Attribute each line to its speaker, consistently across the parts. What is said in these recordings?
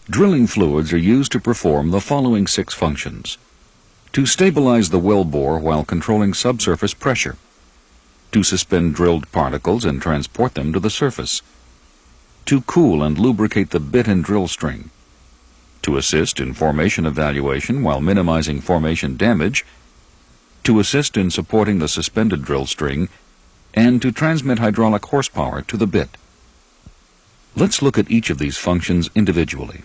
Speaker 1: Drilling fluids are used to perform the following 6 functions: to stabilize the well bore while controlling subsurface pressure, to suspend drilled particles and transport them to the surface, to cool and lubricate the bit and drill string, to assist in formation evaluation while minimizing formation damage, to assist in supporting the suspended drill string, and to transmit hydraulic horsepower to the bit. Let's look at each of these functions individually.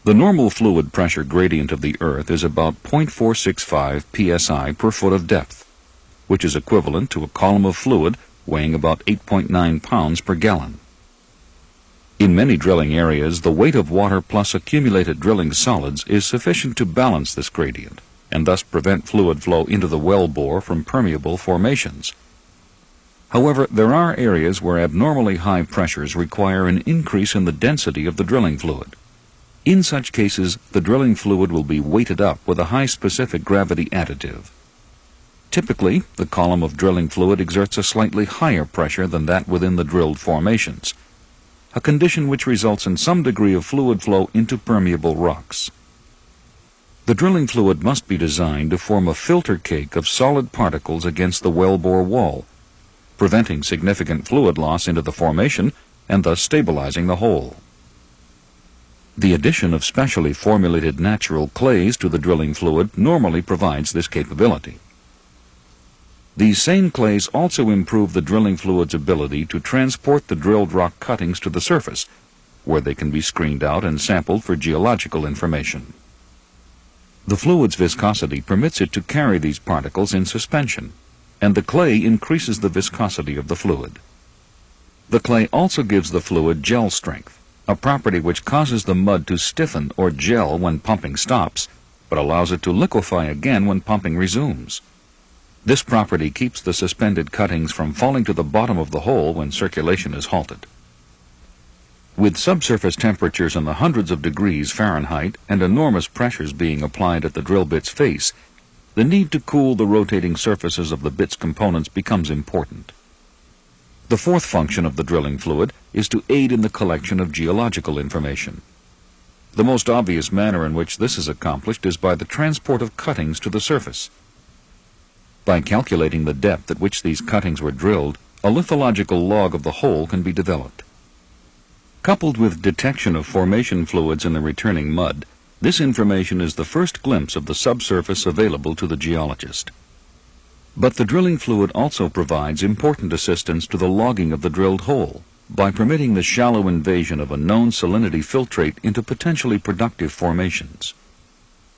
Speaker 1: The normal fluid pressure gradient of the Earth is about 0.465 psi per foot of depth, which is equivalent to a column of fluid weighing about 8.9 pounds per gallon. In many drilling areas, the weight of water plus accumulated drilling solids is sufficient to balance this gradient and thus prevent fluid flow into the well bore from permeable formations. However, there are areas where abnormally high pressures require an increase in the density of the drilling fluid. In such cases, the drilling fluid will be weighted up with a high specific gravity additive. Typically, the column of drilling fluid exerts a slightly higher pressure than that within the drilled formations, a condition which results in some degree of fluid flow into permeable rocks. The drilling fluid must be designed to form a filter cake of solid particles against the wellbore wall, preventing significant fluid loss into the formation and thus stabilizing the hole. The addition of specially formulated natural clays to the drilling fluid normally provides this capability. These same clays also improve the drilling fluid's ability to transport the drilled rock cuttings to the surface, where they can be screened out and sampled for geological information. The fluid's viscosity permits it to carry these particles in suspension, and the clay increases the viscosity of the fluid. The clay also gives the fluid gel strength, a property which causes the mud to stiffen or gel when pumping stops, but allows it to liquefy again when pumping resumes. This property keeps the suspended cuttings from falling to the bottom of the hole when circulation is halted. With subsurface temperatures in the hundreds of degrees Fahrenheit and enormous pressures being applied at the drill bit's face, the need to cool the rotating surfaces of the bit's components becomes important. The 4th function of the drilling fluid is to aid in the collection of geological information. The most obvious manner in which this is accomplished is by the transport of cuttings to the surface. By calculating the depth at which these cuttings were drilled, a lithological log of the hole can be developed. Coupled with detection of formation fluids in the returning mud, this information is the first glimpse of the subsurface available to the geologist. But the drilling fluid also provides important assistance to the logging of the drilled hole by permitting the shallow invasion of a known salinity filtrate into potentially productive formations.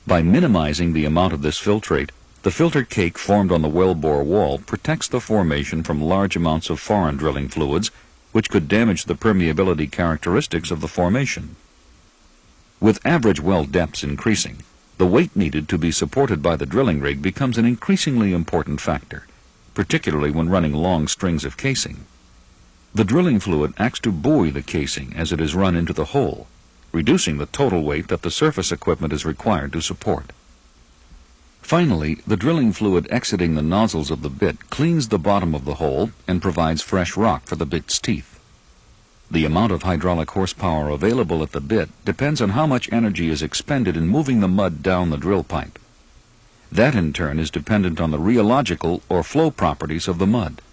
Speaker 1: By minimizing the amount of this filtrate, the filter cake formed on the wellbore wall protects the formation from large amounts of foreign drilling fluids, which could damage the permeability characteristics of the formation. With average well depths increasing, the weight needed to be supported by the drilling rig becomes an increasingly important factor, particularly when running long strings of casing. The drilling fluid acts to buoy the casing as it is run into the hole, reducing the total weight that the surface equipment is required to support. Finally, the drilling fluid exiting the nozzles of the bit cleans the bottom of the hole and provides fresh rock for the bit's teeth. The amount of hydraulic horsepower available at the bit depends on how much energy is expended in moving the mud down the drill pipe. That in turn is dependent on the rheological or flow properties of the mud.